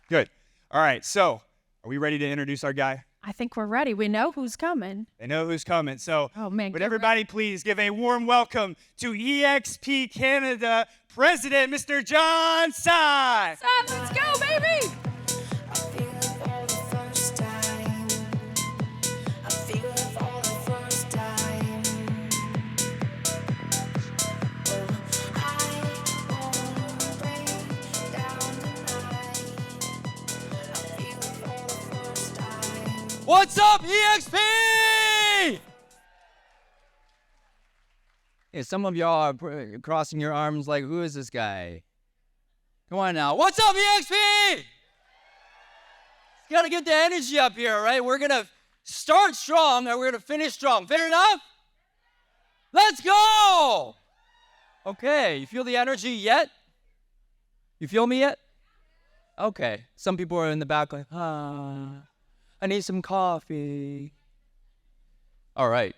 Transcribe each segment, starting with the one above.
Good. All right, so are we ready to introduce our guy? I think we're ready. We know who's coming. They know who's coming. So Oh, man, would get everybody please give a warm welcome to EXP Canada President, Mr. John Tsai. Let's go, baby! I feel it for the first time. I feel it for the first time. Oh, I won't break down tonight. I feel it for the first time. What's up, EXP? Yeah, some of y'all are crossing your arms like, who is this guy? Come on now. What's up, EXP? Gotta get the energy up here, right? We're gonna start strong and we're gonna finish strong. Fair enough? Let's go! Okay, you feel the energy yet? You feel me yet? Okay. Some people are in the back like, I need some coffee. All right.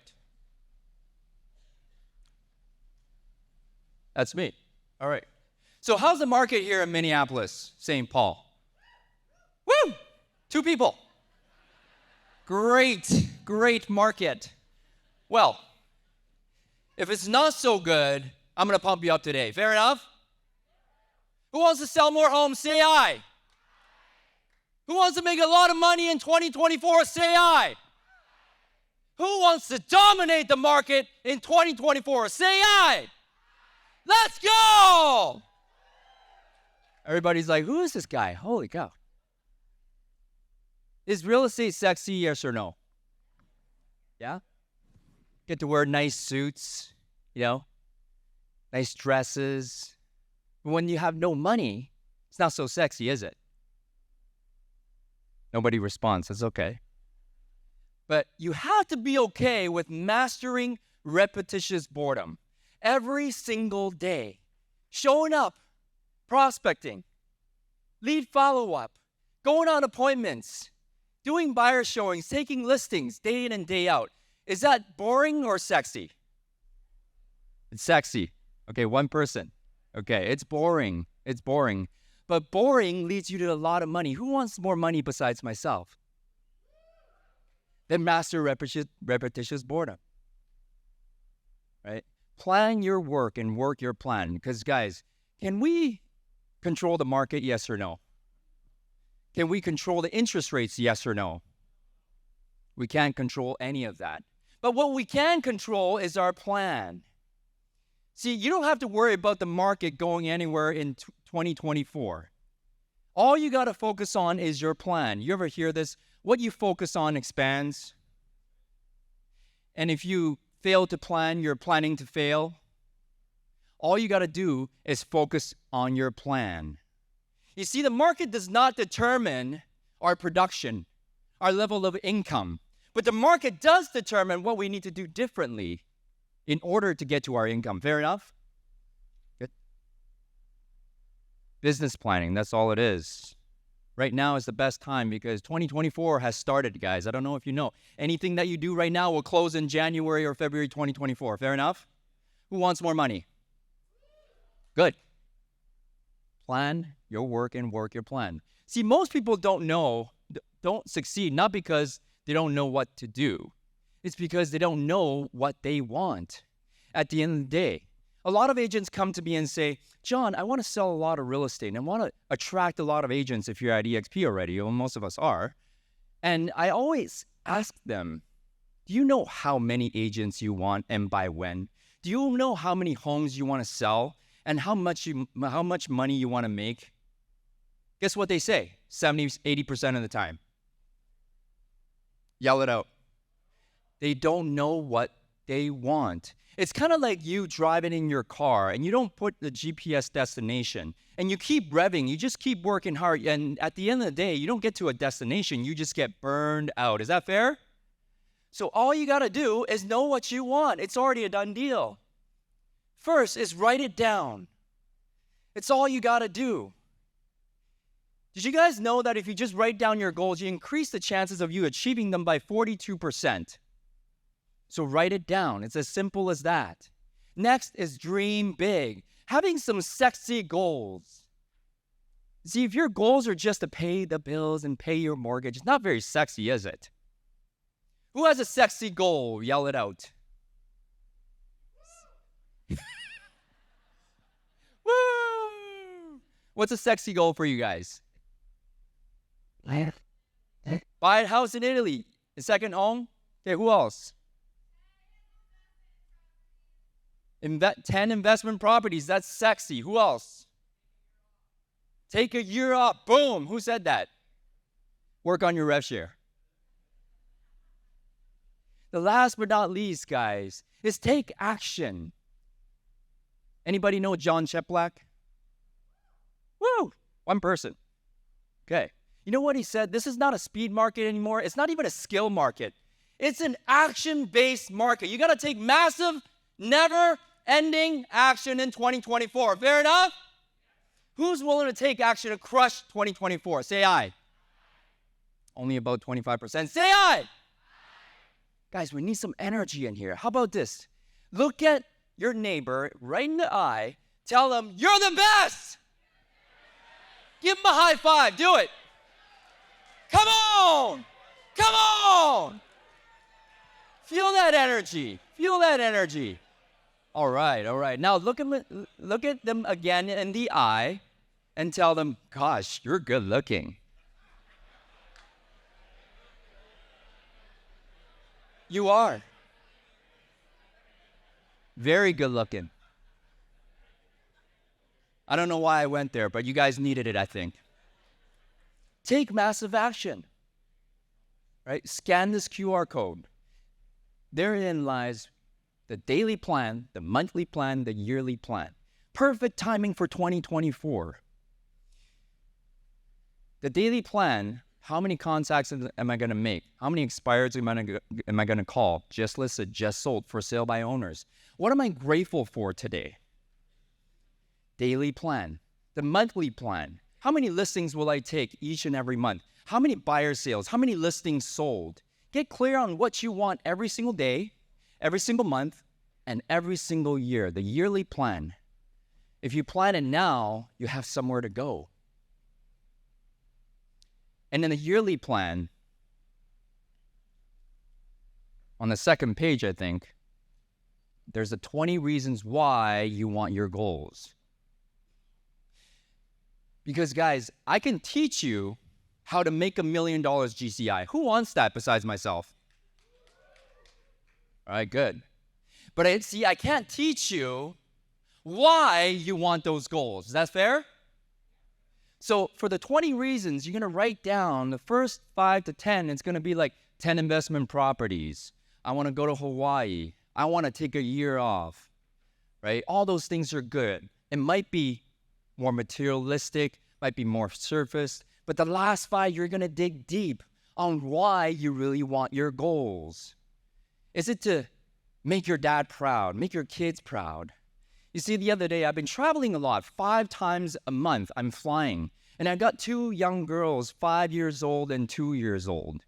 That's me. All right. So how's the market here in Minneapolis, St. Paul? Woo! 2 people. Great market. Well, if it's not so good, I'm going to pump you up today. Fair enough? Who wants to sell more homes? Say aye. Who wants to make a lot of money in 2024? Say aye. Who wants to dominate the market in 2024? Say aye. Let's go! Everybody's like, who is this guy? Holy cow. Is real estate sexy, yes or no? Yeah? Get to wear nice suits, nice dresses. But when you have no money, it's not so sexy, is it? Nobody responds. That's okay. But you have to be okay with mastering repetitious boredom every single day. Showing up, prospecting, lead follow-up, going on appointments, doing buyer showings, taking listings day in and day out. Is that boring or sexy? It's sexy. Okay, one person. Okay, it's boring. It's boring. But boring leads you to a lot of money. Who wants more money besides myself? Then master repetitious boredom. Right? Plan your work and work your plan. Because guys, can we control the market, yes or no? Can we control the interest rates, yes or no? We can't control any of that. But what we can control is our plan. See, you don't have to worry about the market going anywhere in 2024. All you got to focus on is your plan. You ever hear this? What you focus on expands. And if you fail to plan, you're planning to fail. All you got to do is focus on your plan. You see, the market does not determine our production, our level of income. But the market does determine what we need to do differently in order to get to our income. Fair enough? Good. Business planning, that's all it is. Right now is the best time because 2024 has started, guys. I don't know if you know. Anything that you do right now will close in January or February 2024. Fair enough? Who wants more money? Good. Plan your work and work your plan. See, most people don't succeed, not because they don't know what to do. It's because they don't know what they want. At the end of the day, a lot of agents come to me and say, John, I want to sell a lot of real estate and I want to attract a lot of agents if you're at EXP already, well, most of us are. And I always ask them, do you know how many agents you want and by when? Do you know how many homes you want to sell and how much money you want to make? Guess what they say? 70-80% of the time. Yell it out. They don't know what they want. It's kind of like you driving in your car and you don't put the GPS destination and you keep revving, you just keep working hard, and at the end of the day, you don't get to a destination, you just get burned out. Is that fair? So all you got to do is know what you want. It's already a done deal. First is write it down. It's all you got to do. Did you guys know that if you just write down your goals, you increase the chances of you achieving them by 42%? So write it down. It's as simple as that. Next is dream big. Having some sexy goals. See, if your goals are just to pay the bills and pay your mortgage, it's not very sexy, is it? Who has a sexy goal? Yell it out. Woo! What's a sexy goal for you guys? Buy a house in Italy. A second home? Okay, who else? 10 investment properties. That's sexy. Who else? Take a year off. Boom. Who said that? Work on your rev share. The last but not least, guys, is take action. Anybody know John Cheplack? Woo! One person. Okay. You know what he said? This is not a speed market anymore. It's not even a skill market. It's an action-based market. You got to take massive, never-ending action in 2024. Fair enough? Who's willing to take action to crush 2024? Say aye. Only about 25%. Say aye. Guys, we need some energy in here. How about this? Look at your neighbor right in the eye. Tell them, you're the best. Give them a high five. Do it. Come on. Come on. Feel that energy. Feel that energy. All right, all right. Now look at them again in the eye and tell them, gosh, you're good looking. You are. Very good looking. I don't know why I went there, but you guys needed it, I think. Take massive action. Right? Scan this QR code. Therein lies the daily plan, the monthly plan, the yearly plan. Perfect timing for 2024. The daily plan, how many contacts am I going to make? How many expireds am I going to call? Just listed, just sold, for sale by owners. What am I grateful for today? Daily plan. The monthly plan. How many listings will I take each and every month? How many buyer sales? How many listings sold? Get clear on what you want every single day, every single month, and every single year. The yearly plan. If you plan it now, you have somewhere to go. And in the yearly plan, on the second page, I think, there's the 20 reasons why you want your goals. Because, guys, I can teach you how to make $1 million GCI. Who wants that besides myself? All right, good. But I can't teach you why you want those goals. Is that fair? So for the 20 reasons, you're going to write down the first 5 to 10. It's going to be like 10 investment properties. I want to go to Hawaii. I want to take a year off, right? All those things are good. It might be more materialistic, might be more surface, but the last 5, you're going to dig deep on why you really want your goals. Is it to make your dad proud, make your kids proud? You see, the other day, I've been traveling a lot. 5 times a month, I'm flying. And I got 2 young girls, 5 years old and 2 years old.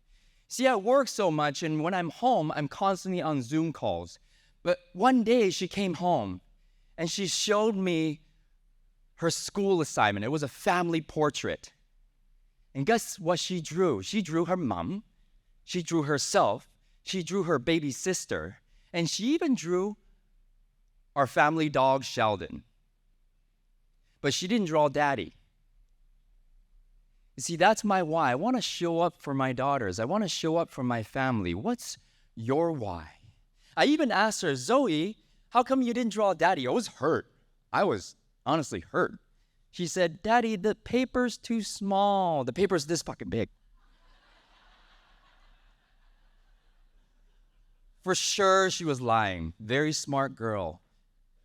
See, I work so much, and when I'm home, I'm constantly on Zoom calls. But one day, she came home, and she showed me her school assignment. It was a family portrait. And guess what she drew? She drew her mom. She drew herself. She drew her baby sister. And she even drew our family dog, Sheldon. But she didn't draw Daddy. You see, that's my why. I want to show up for my daughters. I want to show up for my family. What's your why? I even asked her, Zoe, how come you didn't draw Daddy? I was hurt. I was honestly hurt. She said, Daddy, the paper's too small. The paper's this fucking big. For sure, she was lying. Very smart girl.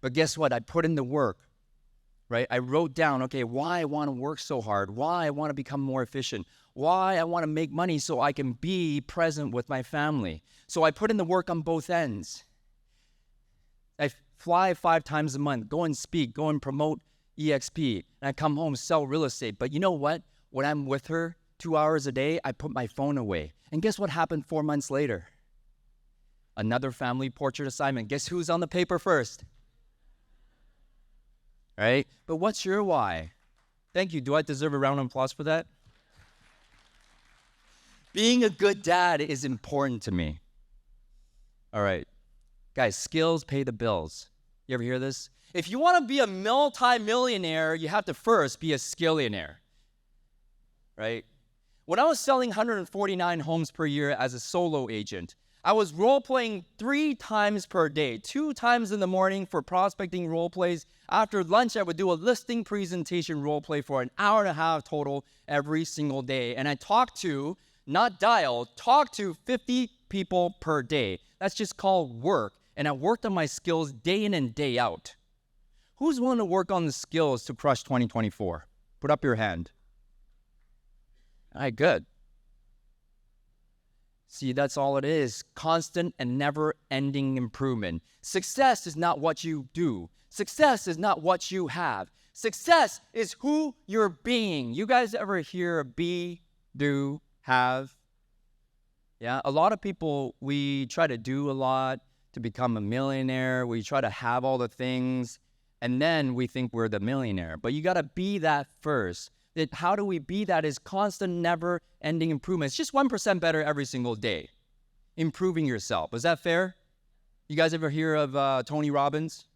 But guess what? I put in the work, right? I wrote down, okay, why I want to work so hard, why I want to become more efficient, why I want to make money so I can be present with my family. So I put in the work on both ends. I fly 5 times a month, go and speak, go and promote EXP, and I come home, sell real estate. But you know what? When I'm with her 2 hours a day, I put my phone away. And guess what happened 4 months later? Another family portrait assignment. Guess who's on the paper first? Right? But what's your why? Thank you. Do I deserve a round of applause for that? Being a good dad is important to me. All right. Guys, skills pay the bills. You ever hear this? If you want to be a multi-millionaire, you have to first be a skillionaire. Right? When I was selling 149 homes per year as a solo agent, I was role-playing 3 times per day, 2 times in the morning for prospecting role plays. After lunch, I would do a listing presentation role play for an hour and a half total every single day. And I talked to, not dial, talk to 50 people per day. That's just called work. And I worked on my skills day in and day out. Who's willing to work on the skills to crush 2024? Put up your hand. All right, good. See, that's all it is. Constant and never-ending improvement. Success is not what you do. Success is not what you have. Success is who you're being. You guys ever hear be, do, have? Yeah, a lot of people, we try to do a lot to become a millionaire. We try to have all the things, and then we think we're the millionaire. But you got to be that first. How do we be that is constant, never-ending improvement. It's just 1% better every single day. Improving yourself. Is that fair? You guys ever hear of Tony Robbins?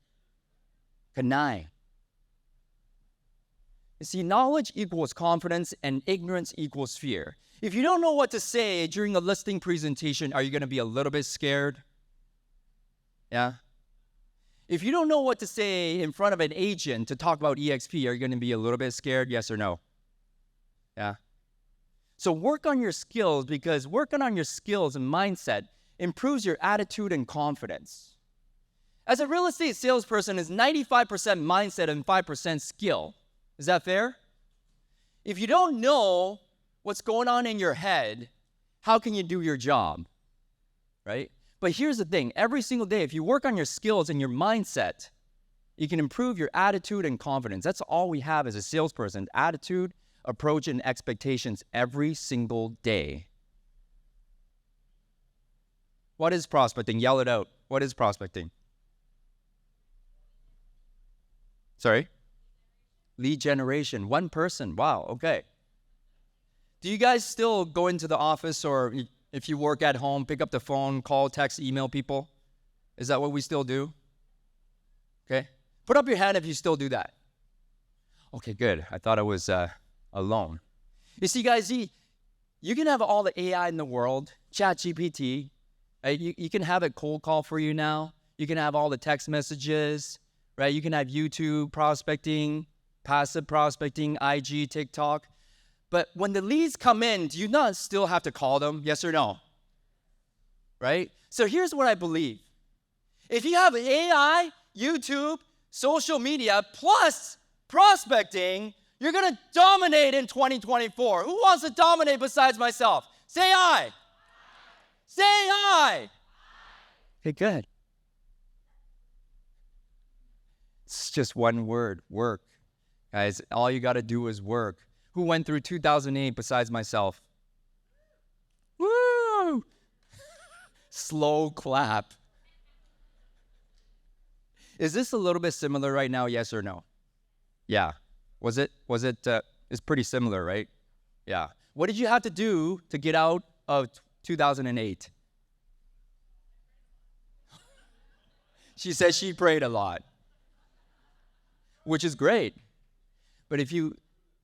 Kanai. You see, knowledge equals confidence and ignorance equals fear. If you don't know what to say during a listing presentation, are you going to be a little bit scared? Yeah? If you don't know what to say in front of an agent to talk about EXP, are you going to be a little bit scared? Yes or no? Yeah? So work on your skills, because working on your skills and mindset improves your attitude and confidence. As a real estate salesperson, it's 95% mindset and 5% skill. Is that fair? If you don't know what's going on in your head, how can you do your job? Right? But here's the thing. Every single day, if you work on your skills and your mindset, you can improve your attitude and confidence. That's all we have as a salesperson. Attitude, approach, and expectations every single day. What is prospecting? Yell it out. What is prospecting? Sorry? Lead generation. One person. Wow, okay. Do you guys still go into the office, or if you work at home, pick up the phone, call, text, email people? Is that what we still do? Okay. Put up your hand if you still do that. Okay, good. I thought I was alone. You see, guys, you can have all the AI in the world, ChatGPT. You can have it cold call for you now. You can have all the text messages, right? You can have YouTube prospecting, passive prospecting, IG, TikTok. But when the leads come in, do you not still have to call them? Yes or no? Right? So here's what I believe. If you have AI, YouTube, social media, plus prospecting, you're going to dominate in 2024. Who wants to dominate besides myself? Say aye. Say aye. Okay, good. It's just one word, work. Guys, all you got to do is work. Who went through 2008 besides myself? Woo! Slow clap. Is this a little bit similar right now, yes or no? Yeah. Was it, it's pretty similar, right? Yeah. What did you have to do to get out of 2008? She said she prayed a lot, which is great. But if you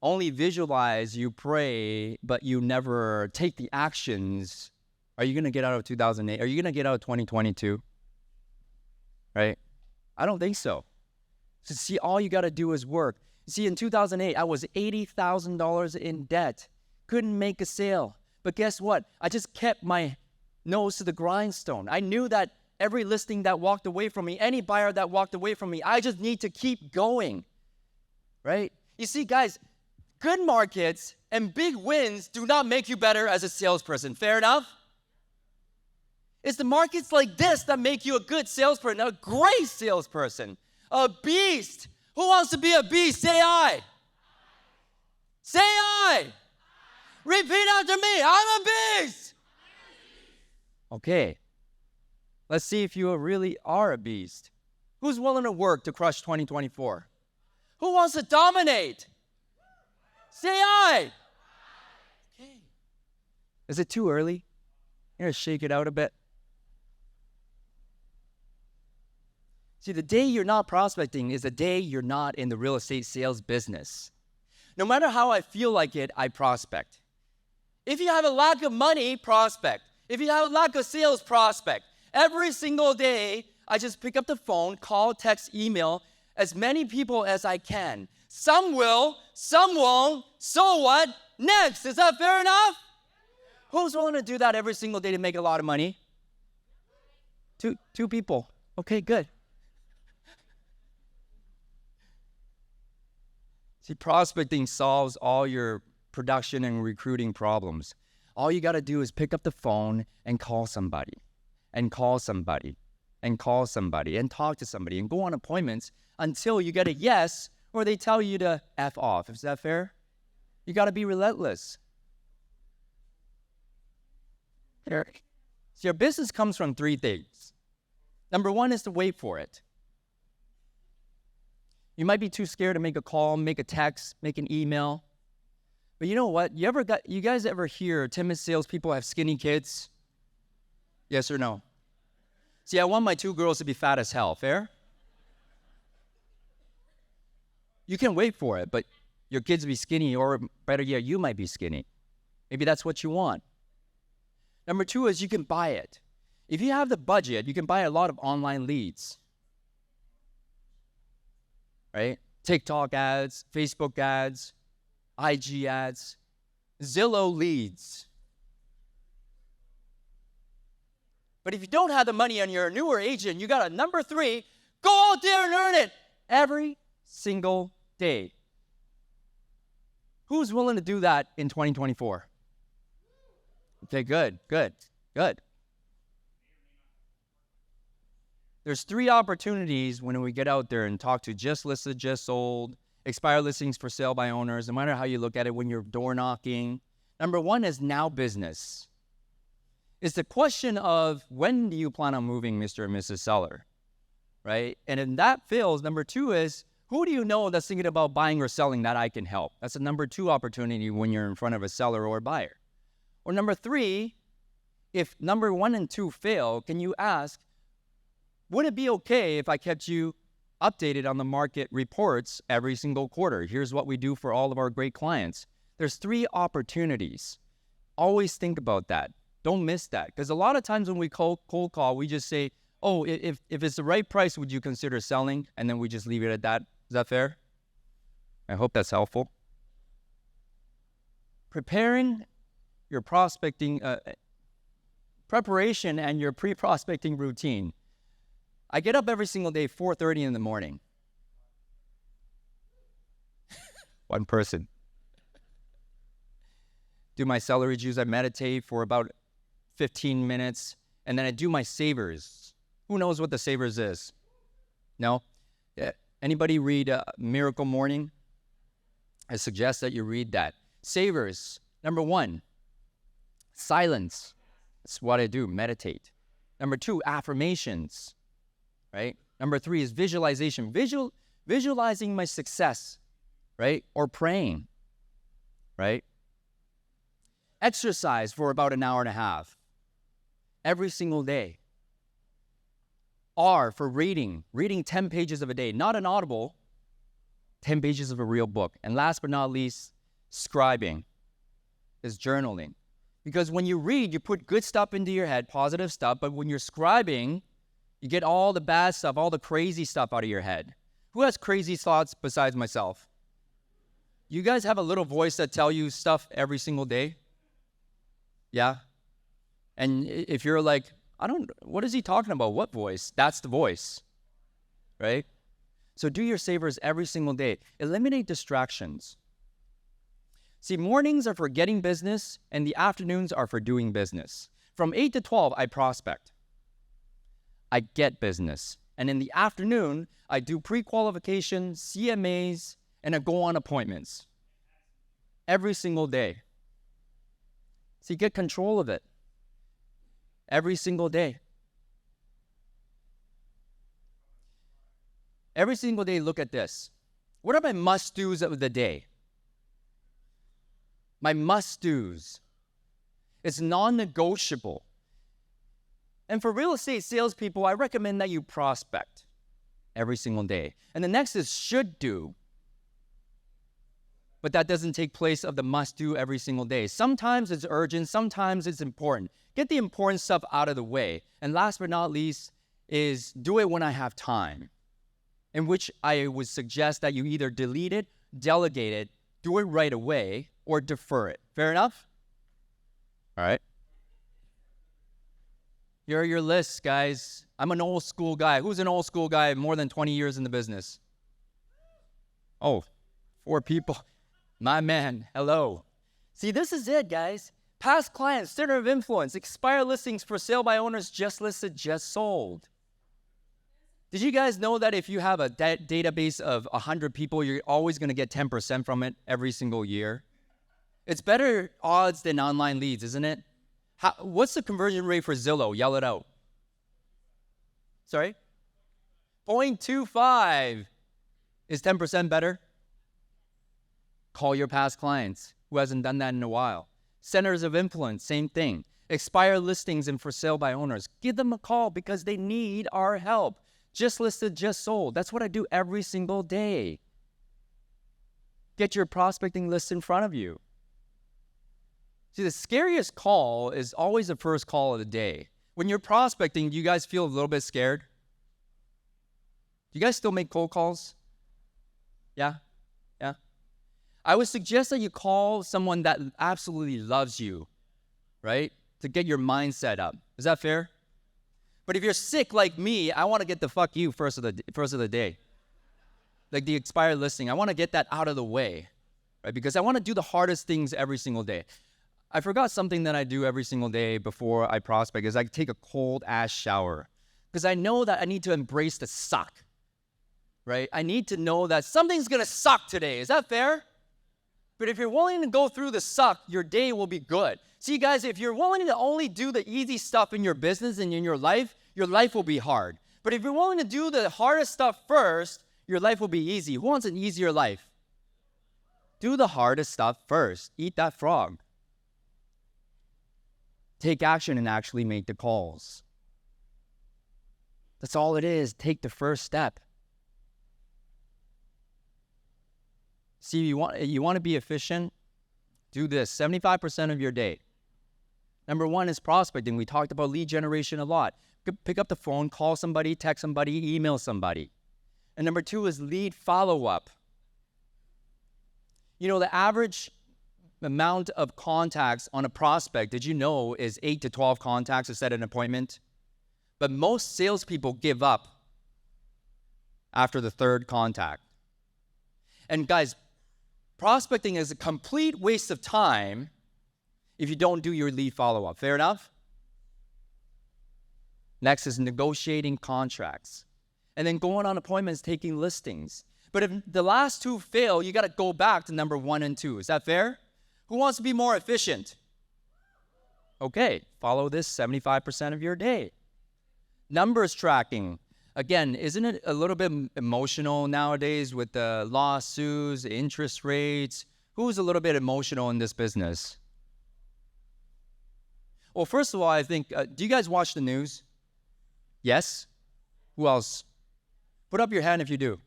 only visualize, you pray, but you never take the actions, are you going to get out of 2008? Are you going to get out of 2022? Right? I don't think so. So see, all you got to do is work. See, in 2008, I was $80,000 in debt. Couldn't make a sale. But guess what? I just kept my nose to the grindstone. I knew that every listing that walked away from me, any buyer that walked away from me, I just need to keep going. Right? You see, guys, good markets and big wins do not make you better as a salesperson. Fair enough? It's the markets like this that make you a good salesperson, a great salesperson, a beast. Who wants to be a beast? Say aye. Say aye. Repeat after me. I'm a beast. Okay. Let's see if you really are a beast. Who's willing to work to crush 2024? Who wants to dominate? Say aye. Okay. Is it too early? You're going to shake it out a bit. See, the day you're not prospecting is the day you're not in the real estate sales business. No matter how I feel like it, I prospect. If you have a lack of money, prospect. If you have a lack of sales, prospect. Every single day, I just pick up the phone, call, text, email as many people as I can. Some will, some won't. So what? Next. Is that fair enough? Who's willing to do that every single day to make a lot of money? Two people. Okay, good. See, prospecting solves all your production and recruiting problems. All you got to do is pick up the phone and call somebody, and call somebody, and call somebody, and talk to somebody, and go on appointments until you get a yes, or they tell you to F off. Is that fair? You got to be relentless. So your business comes from three things. Number one is to wait for it. You might be too scared to make a call, make a text, make an email. But you know what? You guys ever hear timid salespeople have skinny kids? Yes or no? See, I want my two girls to be fat as hell. Fair? You can wait for it, but your kids will be skinny, or better yet, you might be skinny. Maybe that's what you want. Number two is you can buy it. If you have the budget, you can buy a lot of online leads. Right? TikTok ads, Facebook ads, IG ads, Zillow leads. But if you don't have the money and you're a newer agent, you got a number three, go out there and earn it every single day. Who's willing to do that in 2024? Okay, good. There's three opportunities when we get out there and talk to just listed, just sold, expired listings for sale by owners, no matter how you look at it when you're door knocking. Number one is now business. It's the question of when do you plan on moving, Mr. and Mrs. Seller, right? And if that fails, number two is who do you know that's thinking about buying or selling that I can help? That's a number two opportunity when you're in front of a seller or a buyer. Or number three, if number one and two fail, can you ask, would it be okay if I kept you updated on the market reports every single quarter? Here's what we do for all of our great clients. There's three opportunities. Always think about that. Don't miss that. Because a lot of times when we cold call, we just say, oh, if it's the right price, would you consider selling? And then we just leave it at that. Is that fair? I hope that's helpful. Preparing your prospecting, preparation and your pre-prospecting routine. I get up every single day, 4:30 in the morning. One person. Do my celery juice. I meditate for about 15 minutes, and then I do my savers. Who knows what the savers is? No? Yeah. Anybody read Miracle Morning? I suggest that you read that. Savers. Number one, silence. That's what I do, meditate. Number two, affirmations. Right? Number three is visualization. Visualizing my success, right? Or praying, right? Exercise for about an hour and a half every single day. R for reading 10 pages of a day, not an Audible, 10 pages of a real book. And last but not least, scribing is journaling. Because when you read, you put good stuff into your head, positive stuff, but when you're scribing, you get all the bad stuff, all the crazy stuff out of your head. Who has crazy thoughts besides myself? You guys have a little voice that tell you stuff every single day? Yeah? And if you're like, what is he talking about? What voice? That's the voice, right? So do your savers every single day. Eliminate distractions. See, mornings are for getting business, and the afternoons are for doing business. From 8 to 12, I prospect. I get business. And in the afternoon, I do pre-qualification, CMAs, and I go on appointments. Every single day. See, get control of it. Every single day. Every single day, look at this. What are my must-dos of the day? my must-dos. It's non-negotiable. And for real estate salespeople, I recommend that you prospect every single day. And the next is should do. But that doesn't take place of the must do every single day. Sometimes it's urgent, sometimes it's important. Get the important stuff out of the way. And last but not least is do it when I have time, in which I would suggest that you either delete it, delegate it, do it right away, or defer it. Fair enough? All right. Here are your lists, guys. I'm an old school guy. Who's an old school guy more than 20 years in the business? Oh, 4 people. My man, hello. See, this is it, guys. Past clients, center of influence, expired listings for sale by owners, just listed, just sold. Did you guys know that if you have a database of 100 people, you're always going to get 10% from it every single year? It's better odds than online leads, isn't it? What's the conversion rate for Zillow? Yell it out. Sorry? 0.25. Is 10% better? Call your past clients. Who hasn't done that in a while? Centers of influence, same thing. Expired listings and for sale by owners. Give them a call because they need our help. Just listed, just sold. That's what I do every single day. Get your prospecting list in front of you. See, the scariest call is always the first call of the day. When you're prospecting, do you guys feel a little bit scared? Do you guys still make cold calls? Yeah? Yeah? I would suggest that you call someone that absolutely loves you, right? To get your mindset up. Is that fair? But if you're sick like me, I want to get the fuck you first of the day. Like the expired listing. I want to get that out of the way, right? Because I want to do the hardest things every single day. I forgot something that I do every single day before I prospect is I take a cold ass shower. Because I know that I need to embrace the suck, right? I need to know that something's going to suck today. Is that fair? But if you're willing to go through the suck, your day will be good. See, guys, if you're willing to only do the easy stuff in your business and in your life will be hard. But if you're willing to do the hardest stuff first, your life will be easy. Who wants an easier life? Do the hardest stuff first. Eat that frog. Take action and actually make the calls. That's all it is. Take the first step. See, you want to be efficient? Do this 75% of your day. Number 1 is prospecting. We talked about lead generation a lot. Pick up the phone, call somebody, text somebody, email somebody. And number 2 is lead follow-up. You know, the average amount of contacts on a prospect, did you know, is 8 to 12 contacts to set an appointment? But most salespeople give up after the 3rd contact. And guys, prospecting is a complete waste of time if you don't do your lead follow-up. Fair enough? Next is negotiating contracts. And then going on appointments, taking listings. But if the last 2 fail, you got to go back to number 1 and 2. Is that fair? Who wants to be more efficient? Okay, follow this 75% of your day. Numbers tracking. Again, isn't it a little bit emotional nowadays with the lawsuits, interest rates? Who's a little bit emotional in this business? Well, first of all, I think, do you guys watch the news? Yes? Who else? Put up your hand if you do.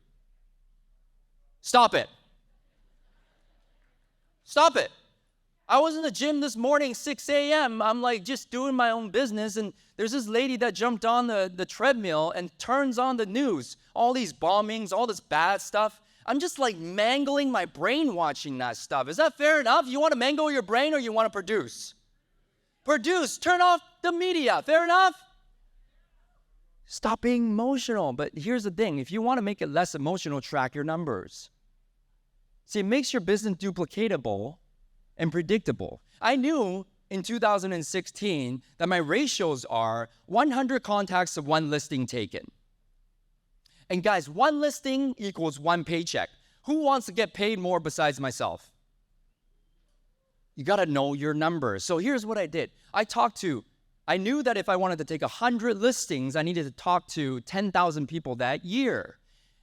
Stop it. Stop it. I was in the gym this morning, 6 a.m. I'm like just doing my own business. And there's this lady that jumped on the treadmill and turns on the news. All these bombings, all this bad stuff. I'm just like mangling my brain watching that stuff. Is that fair enough? You want to mangle your brain or you want to produce? Produce. Turn off the media. Fair enough? Stop being emotional. But here's the thing. If you want to make it less emotional, track your numbers. See, it makes your business duplicatable and predictable. I knew in 2016 that my ratios are 100 contacts to 1 listing taken. And guys, 1 listing equals 1 paycheck. Who wants to get paid more besides myself? You got to know your numbers. So here's what I did. I knew that if I wanted to take 100 listings, I needed to talk to 10,000 people that year.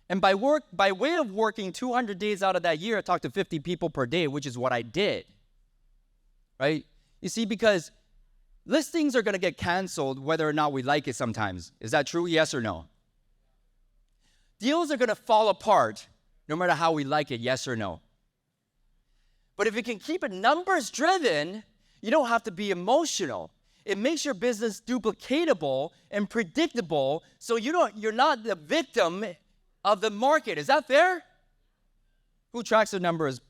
And by way of working 200 days out of that year, I talked to 50 people per day, which is what I did. right? You see, because listings are going to get canceled whether or not we like it sometimes. Is that true? Yes or no? Deals are going to fall apart no matter how we like it, yes or no? But if you can keep it numbers driven, you don't have to be emotional. It makes your business duplicatable and predictable so you're not the victim of the market. Is that fair? Who tracks the numbers?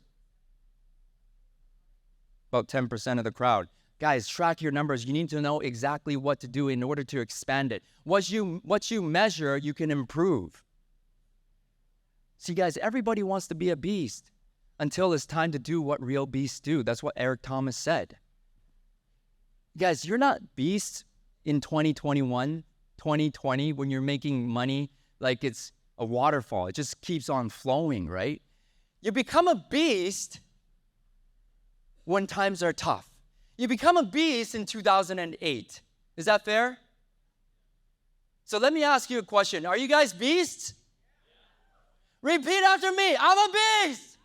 About 10% of the crowd. Guys, track your numbers. You need to know exactly what to do in order to expand it. What you measure, you can improve. See, guys, everybody wants to be a beast until it's time to do what real beasts do. That's what Eric Thomas said. Guys, you're not beasts in 2021, 2020, when you're making money like it's a waterfall. It just keeps on flowing, right? You become a beast when times are tough. You become a beast in 2008. Is that fair? So let me ask you a question. Are you guys beasts? Repeat after me. I'm a beast.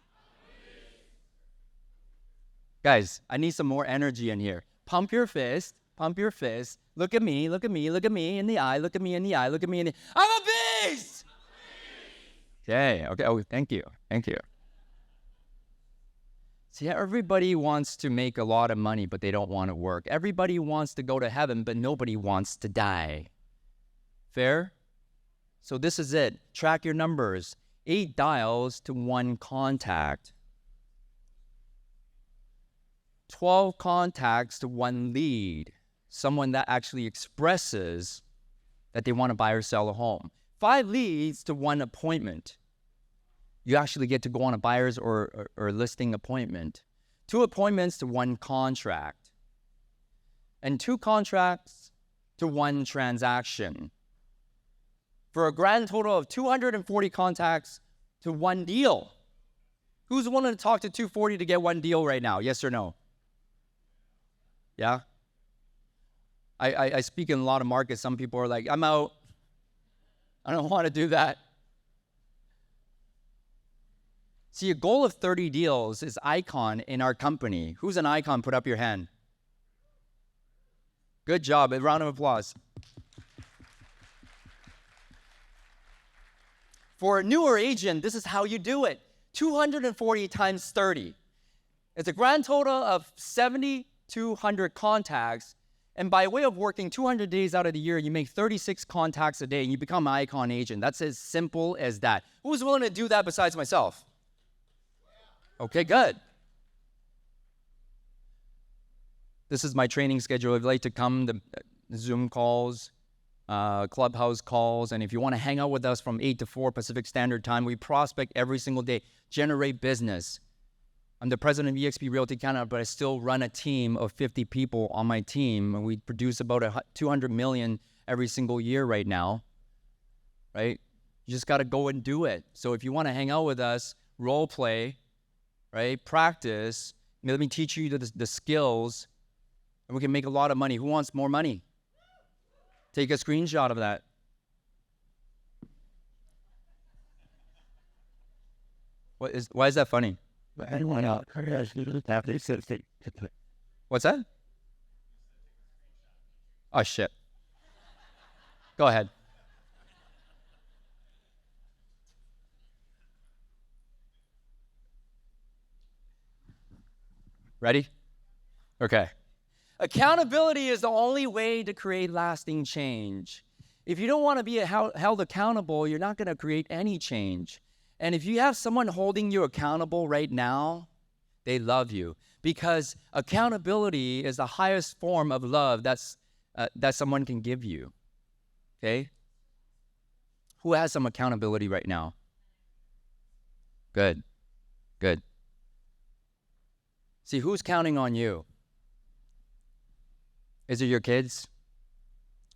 Guys, I need some more energy in here. Pump your fist. Pump your fist. Look at me. Look at me. Look at me in the eye. Look at me in the eye. Look at me in the eye. I'm a beast. Okay. Oh, thank you. Thank you. See, everybody wants to make a lot of money, but they don't want to work. Everybody wants to go to heaven, but nobody wants to die. Fair? So this is it. Track your numbers. 8 dials to 1 contact. 12 contacts to 1 lead. Someone that actually expresses that they want to buy or sell a home. 5 leads to 1 appointment. You actually get to go on a buyer's or listing appointment. 2 appointments to 1 contract. And 2 contracts to 1 transaction. For a grand total of 240 contacts to 1 deal. Who's willing to talk to 240 to get 1 deal right now? Yes or no? Yeah? I speak in a lot of markets. Some people are like, I'm out. I don't want to do that. See, a goal of 30 deals is icon in our company. Who's an icon? Put up your hand. Good job. A round of applause. For a newer agent, this is how you do it. 240 times 30. It's a grand total of 7,200 contacts. And by way of working 200 days out of the year, you make 36 contacts a day and you become an icon agent. That's as simple as that. Who's willing to do that besides myself? Okay, good. This is my training schedule. If you'd like to come, the Zoom calls, Clubhouse calls, and if you want to hang out with us from 8 to 4 Pacific Standard Time, we prospect every single day, generate business. I'm the president of eXp Realty Canada, but I still run a team of 50 people on my team, and we produce about 200 million every single year right now, right? You just got to go and do it. So if you want to hang out with us, role play, right? Practice. Let me teach you the skills, and we can make a lot of money. Who wants more money? Take a screenshot of that. Why is that funny? What's that? Oh, shit. Go ahead. Ready? Okay. Accountability is the only way to create lasting change. If you don't want to be held accountable, you're not going to create any change. And if you have someone holding you accountable right now, they love you. Because accountability is the highest form of love that someone can give you. Okay? Who has some accountability right now? Good. Good. See, who's counting on you? Is it your kids?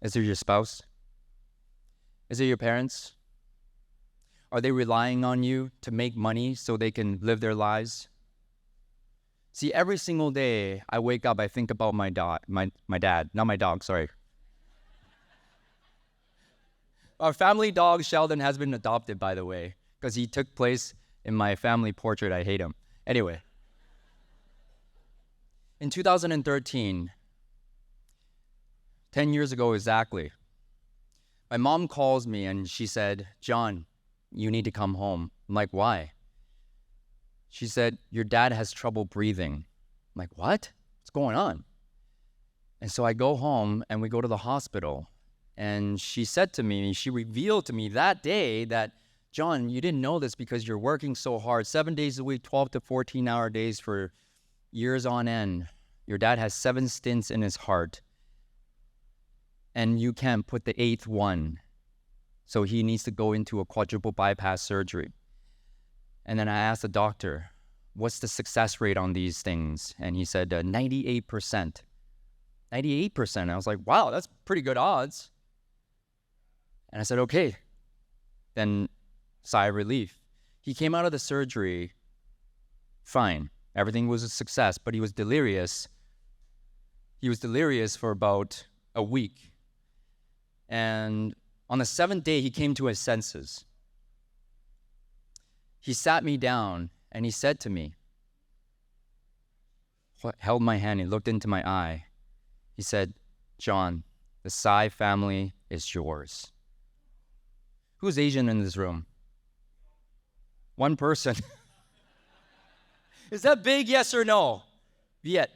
Is it your spouse? Is it your parents? Are they relying on you to make money so they can live their lives? See, every single day I wake up, I think about my dad, not my dog, sorry. Our family dog, Sheldon, has been adopted, by the way, because he took place in my family portrait. I hate him. Anyway. In 2013, 10 years ago exactly, my mom calls me and she said, John, you need to come home. I'm like, why? She said, your dad has trouble breathing. I'm like, what? What's going on? And so I go home and we go to the hospital. And she said to me, she revealed to me that day that, John, you didn't know this because you're working so hard, 7 days a week, 12 to 14-hour days for years on end. Your dad has 7 stents in his heart. And you can't put the 8th one. So he needs to go into a quadruple bypass surgery. And then I asked the doctor, what's the success rate on these things? And he said 98%. 98%. I was like, wow, that's pretty good odds. And I said, okay. Then sigh of relief. He came out of the surgery fine. Everything was a success, but he was delirious. He was delirious for about a week. And on the 7th day, he came to his senses. He sat me down and he said to me, held my hand, he looked into my eye. He said, John, the Tsai family is yours. Who's Asian in this room? One person. Is that big, yes or no? Viet.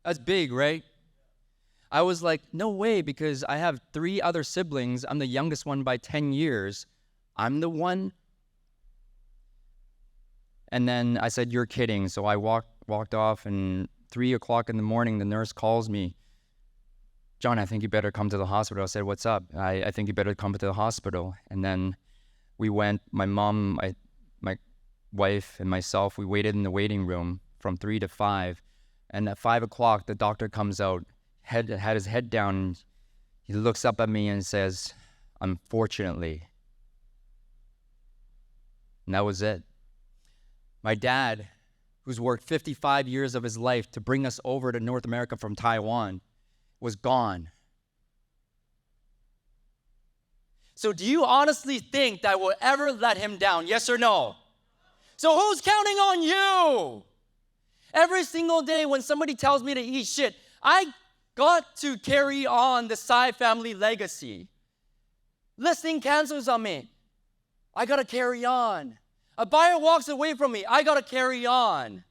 That's big, right? I was like, no way, because I have 3 other siblings. I'm the youngest one by 10 years. I'm the one. And then I said, you're kidding. So I walked off, and 3 o'clock in the morning, the nurse calls me. John, I think you better come to the hospital. I said, what's up? I think you better come to the hospital. And then we went, my mom, my wife, and myself, we waited in the waiting room from 3 to 5. And at 5 o'clock, the doctor comes out, had his head down. He looks up at me and says, unfortunately. And that was it. My dad, who's worked 55 years of his life to bring us over to North America from Taiwan, was gone. So do you honestly think that I will ever let him down? Yes or no? So who's counting on you? Every single day when somebody tells me to eat shit, I got to carry on the Tsai family legacy. Listing cancels on me. I got to carry on. A buyer walks away from me. I got to carry on.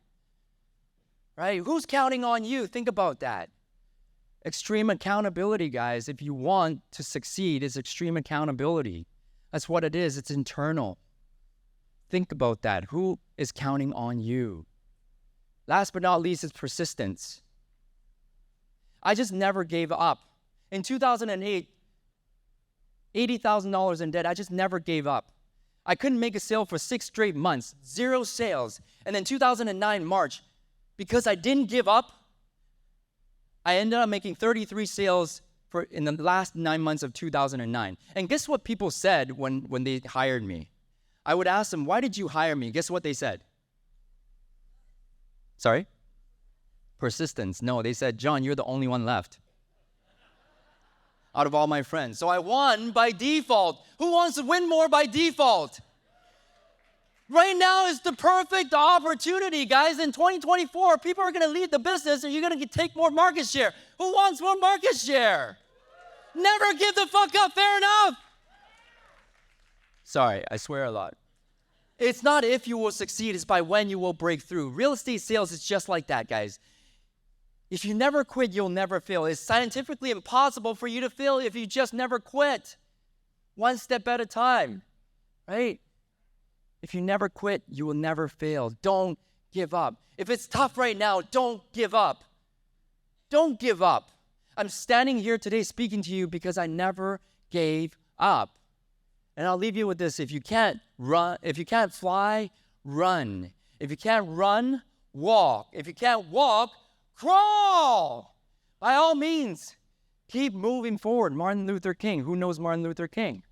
Right? Who's counting on you? Think about that. Extreme accountability, guys. If you want to succeed, it's extreme accountability. That's what it is. It's internal. Think about that. Who is counting on you? Last but not least is persistence. I just never gave up. In 2008, $80,000 in debt. I just never gave up. I couldn't make a sale for 6 straight months, 0 sales. And then 2009, March, because I didn't give up, I ended up making 33 sales in the last 9 months of 2009. And guess what people said when they hired me? I would ask them, why did you hire me? Guess what they said? Sorry? Persistence. No, they said, John, you're the only one left out of all my friends. So I won by default. Who wants to win more by default? Right now is the perfect opportunity, guys. In 2024, people are going to lead the business and you're going to take more market share. Who wants more market share? Never give the fuck up. Fair enough. Sorry, I swear a lot. It's not if you will succeed, it's by when you will break through. Real estate sales is just like that, guys. If you never quit, you'll never fail. It's scientifically impossible for you to fail if you just never quit. One step at a time, right? If you never quit, you will never fail. Don't give up. If it's tough right now, don't give up. Don't give up. I'm standing here today speaking to you because I never gave up. And I'll leave you with this. If you can't run, if you can't fly, run. If you can't run, walk. If you can't walk, crawl. By all means, keep moving forward. Martin Luther King. Who knows Martin Luther King?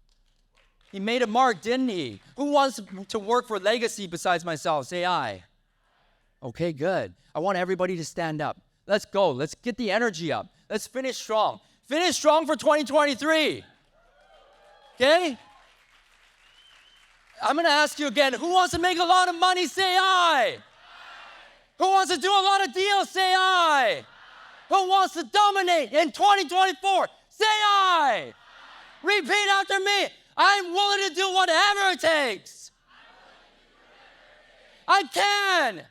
He made a mark, didn't he? Who wants to work for legacy besides myself? Say I. Okay, good. I want everybody to stand up. Let's go. Let's get the energy up. Let's finish strong. Finish strong for 2023. Okay? I'm going to ask you again. Who wants to make a lot of money? Say I. Who Who wants to do a lot of deals? Say I. Who wants to dominate in 2024? Say I. Repeat after me. I'm willing to do whatever it takes. I can.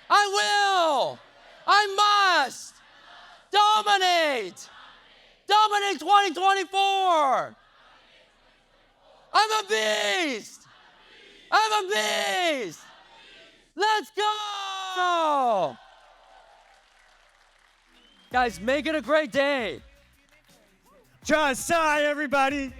I will. I must. Dominate. Dominate 2024. I'm a beast. I'm a beast. Let's go. Guys, make it a great day. John Tsai, everybody.